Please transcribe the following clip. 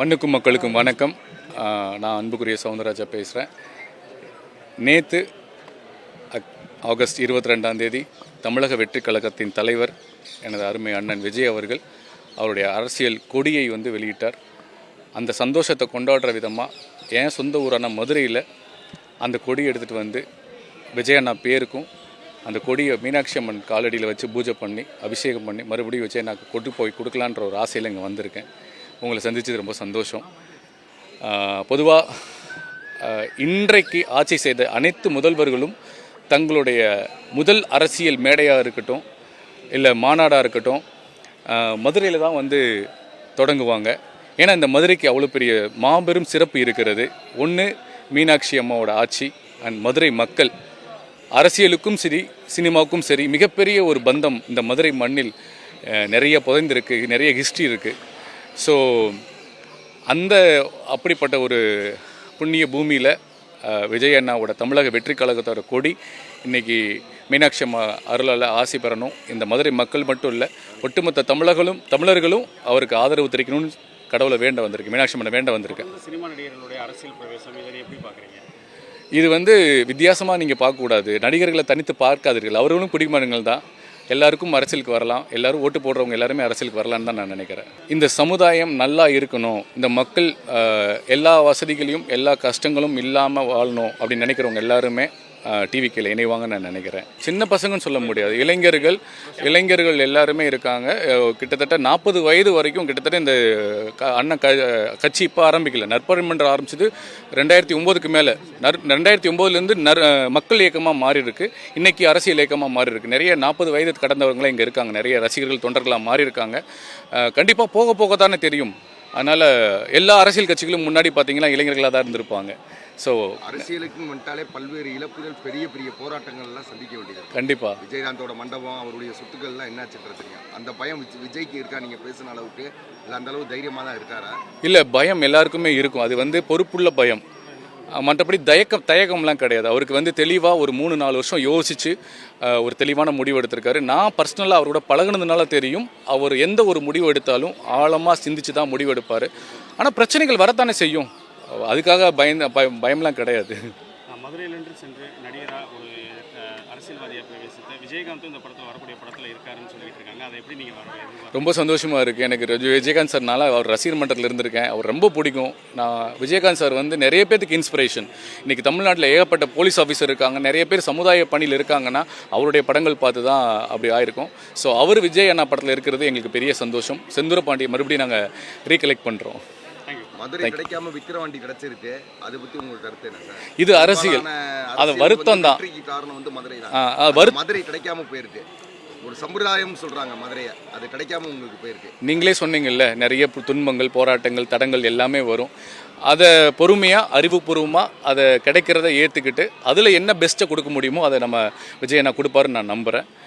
மண்ணுக்கும் மக்களுக்கும் வணக்கம். நான் அன்புக்குரிய சவுந்தரராஜா பேசுகிறேன். நேற்று ஆகஸ்ட் 22 தமிழக வெற்றிக் கழகத்தின் தலைவர் எனது அருமை அண்ணன் விஜய் அவர்கள் அவருடைய அரசியல் கொடியை வெளியிட்டார். அந்த சந்தோஷத்தை கொண்டாடுற விதமாக என் சொந்த ஊரான மதுரையில் அந்த கொடியை எடுத்துகிட்டு விஜய் அண்ணா பேருக்கும் அந்த கொடியை மீனாட்சி அம்மன் காலடியில் வச்சு பூஜை பண்ணி அபிஷேகம் பண்ணி மறுபடியும் விஜய் அண்ணாக்கு கொண்டு போய் கொடுக்கலான்ற ஒரு ஆசையில் இங்கே வந்திருக்கேன். உங்களை சந்தித்தது ரொம்ப சந்தோஷம். பொதுவாக இன்றைக்கு ஆட்சி செய்த அனைத்து முதல்வர்களும் தங்களுடைய முதல் அரசியல் மேடையாக இருக்கட்டும் இல்லை மாநாடாக இருக்கட்டும் மதுரையில் தான் தொடங்குவாங்க. ஏன்னா இந்த மதுரைக்கு அவ்வளோ பெரிய மாபெரும் சிறப்பு இருக்கிறது. ஒன்று, மீனாட்சி அம்மாவோட ஆட்சி அண்ட் மதுரை மக்கள். அரசியலுக்கும் சரி சினிமாவுக்கும் சரி மிகப்பெரிய ஒரு பந்தம் இந்த மதுரை மண்ணில் நிறைய புதைந்திருக்கு, நிறைய ஹிஸ்ட்ரி இருக்குது. ஸோ அப்படிப்பட்ட ஒரு புண்ணிய பூமியில் விஜய் அண்ணாவோட தமிழக வெற்றிக் கழகத்தோட கொடி இன்றைக்கி மீனாட்சி அம்மா அருளால் ஆசி பெறணும். இந்த மதுரை மக்கள் மட்டும் இல்லை, ஒட்டுமொத்த தமிழர்களும் அவருக்கு ஆதரவு தெரிவிக்கணும்னு கடவுளை வேண்ட வந்திருக்கு, மீனாட்சி அம்மனை வேண்ட வந்திருக்கேன். சினிமா நடிகர்களுடைய அரசியல் பிரவேசம் இதை எப்படி பார்க்குறீங்க? இது வித்தியாசமாக நீங்கள் பார்க்கக்கூடாது. நடிகர்களை தனித்து பார்க்காதீர்கள். அவர்களும் குடிமகன்கள் தான். எல்லாருக்கும் அரசியலுக்கு வரலாம், எல்லோரும் ஓட்டு போடுறவங்க எல்லாருமே அரசியலுக்கு வரலான்னு தான் நான் நினைக்கிறேன். இந்த சமுதாயம் நல்லா இருக்கணும், இந்த மக்கள் எல்லா வசதிகளையும் எல்லா கஷ்டங்களும் இல்லாமல் வாழணும் அப்படின்னு நினைக்கிறவங்க எல்லாருமே டிவிக்கில் இணைவாங்கன்னு நான் நினைக்கிறேன். சின்ன பசங்கன்னு சொல்ல முடியாது, இளைஞர்கள் எல்லாருமே இருக்காங்க. கிட்டத்தட்ட 40 வயது வரைக்கும் கிட்டத்தட்ட இந்த அண்ணன் கட்சி இப்போ ஆரம்பிக்கல, நற்பரிமன்றம் ஆரம்பிச்சது 2009க்கு மேலே. 2009லேருந்து மக்கள் இயக்கமாக மாறி இருக்கு, இன்றைக்கி அரசியல் இயக்கமாக மாறி இருக்கு. நிறைய 40 வயது கடந்தவங்களாம் இங்கே இருக்காங்க, நிறைய ரசிகர்கள் தொண்டர்களாக மாறி இருக்காங்க. கண்டிப்பாக போக போக தானே தெரியும். அதனால் எல்லா அரசியல் கட்சிகளும் முன்னாடி பார்த்தீங்கன்னா இளைஞர்களாக தான் இருந்திருப்பாங்க. ஸோ அரசியலுக்கு வந்துட்டாலே பல்வேறு இழப்புகள், பெரிய பெரிய போராட்டங்கள்லாம் சந்திக்க வேண்டியது. கண்டிப்பாக விஜயகாந்தோட மண்டபம், அவருடைய சொத்துக்கள்லாம் என்னாச்சுன்றது தெரியும். அந்த பயம் விஜய்க்கு இருக்கா? நீங்கள் பேசின அளவுக்கு இல்லை அந்த அளவு தைரியமாக தான் இருக்காரா? இல்லை, பயம் எல்லாருக்குமே இருக்கும். அது பொறுப்புள்ள பயம், மற்றபடி தயக்கம்லாம் கிடையாது. அவருக்கு தெளிவாக ஒரு 3-4 வருஷம் யோசித்து ஒரு தெளிவான முடிவு எடுத்திருக்காரு. நான் பர்சனலாக அவரோட பழகுனதுனால தெரியும், அவர் எந்த ஒரு முடிவு எடுத்தாலும் ஆழமாக சிந்திச்சு தான் முடிவு எடுப்பார். ஆனால் பிரச்சனைகள் வரத்தானே செய்யும், அதுக்காக பயம்லாம் கிடையாது. மதுரையிலிருந்து சென்று நடிகராக ஒரு அரசியல்வாதியாக பிரவேசித்த விஜயகாந்த் இந்த படத்தில் வரக்கூடிய படத்தில் இருக்காருன்னு சொல்லிட்டு இருக்காங்க. அதை எப்படி நீங்கள் ரொம்ப சந்தோஷமாக இருக்குது எனக்கு. விஜயகாந்த் சார்னால அவர் ரசிகர் மன்றத்தில் இருந்திருக்கேன், அவர் ரொம்ப பிடிக்கும். நான் விஜயகாந்த் சார் நிறைய பேருக்கு இன்ஸ்பிரேஷன். இன்றைக்கி தமிழ்நாட்டில் ஏகப்பட்ட போலீஸ் ஆஃபீஸர் இருக்காங்க, நிறைய பேர் சமுதாய பணியில் இருக்காங்கன்னா அவருடைய படங்கள் பார்த்து தான் அப்படி ஆயிருக்கும். ஸோ அவர் விஜய் அண்ணா படத்தில் இருக்கிறது எங்களுக்கு பெரிய சந்தோஷம். செந்தூர பாண்டியை மறுபடியும் நாங்கள் ரீகலெக்ட் பண்ணுறோம். மதுரை கிடைக்காம விக்கிரவாண்டி கிடைச்சிருக்கு, அதை பத்தி உங்களுக்கு கருத்து என்ன சார்? இது அரசியல், அது வருத்தம் தான். காரணம் மதுரை தான். மதுரை கிடைக்காம போயிருக்கு, ஒரு சம்பிரதாயம் சொல்றாங்க மதுரையை, அது கிடைக்காம உங்களுக்கு போயிருக்கு. நீங்களே சொன்னீங்கல்ல, நிறைய துன்பங்கள், போராட்டங்கள், தடங்கள் எல்லாமே வரும். அதை பொறுமையாக அறிவுபூர்வமாக அதை கிடைக்கிறத ஏற்றுக்கிட்டு அதில் என்ன பெஸ்ட்டை கொடுக்க முடியுமோ அதை நம்ம விஜய் அண்ணா கொடுப்பாருன்னு நான் நம்புகிறேன்.